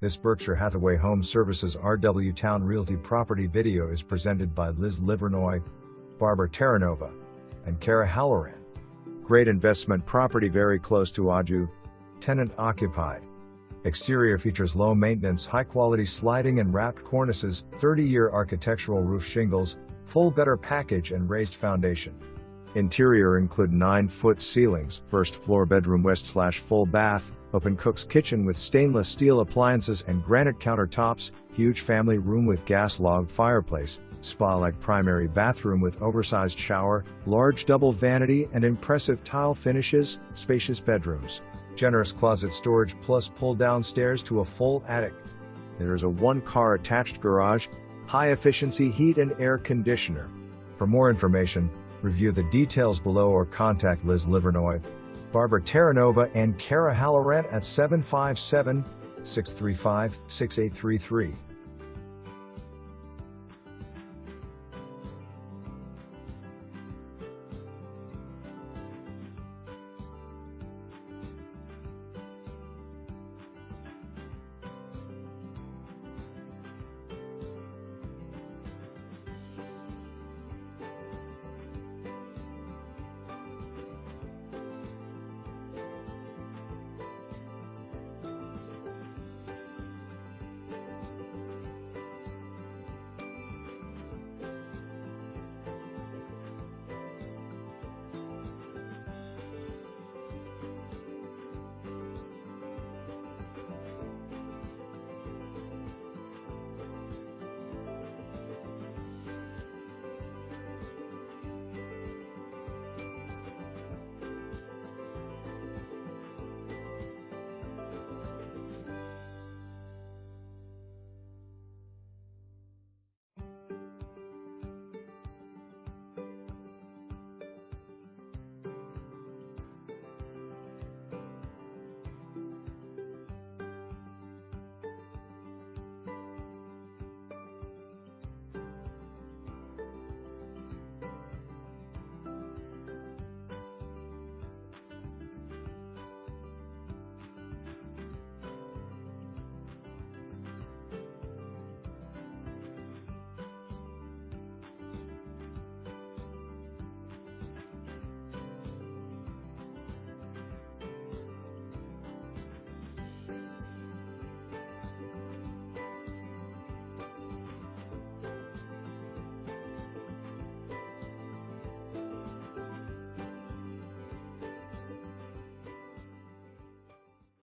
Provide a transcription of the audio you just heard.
This Berkshire Hathaway Home Services RW Towne Realty property video is presented by Liz Livernoy, Barbara Terranova, and Kara Halloran. Great investment property very close to Aju. Tenant occupied. Exterior features low maintenance, high quality sliding and wrapped cornices, 30-year architectural roof shingles, full gutter package and raised foundation. Interior include 9-foot ceilings, first floor bedroom west/full bath, open cook's kitchen with stainless steel appliances and granite countertops, huge family room with gas log fireplace, spa-like primary bathroom with oversized shower, large double vanity and impressive tile finishes, spacious bedrooms, generous closet storage plus pull-down stairs to a full attic. There is a 1-car attached garage, high-efficiency heat and air conditioner. For more information, review the details below or contact Liz Livernoy, Barbara Terranova and Kara Halloran at 757-635-6833.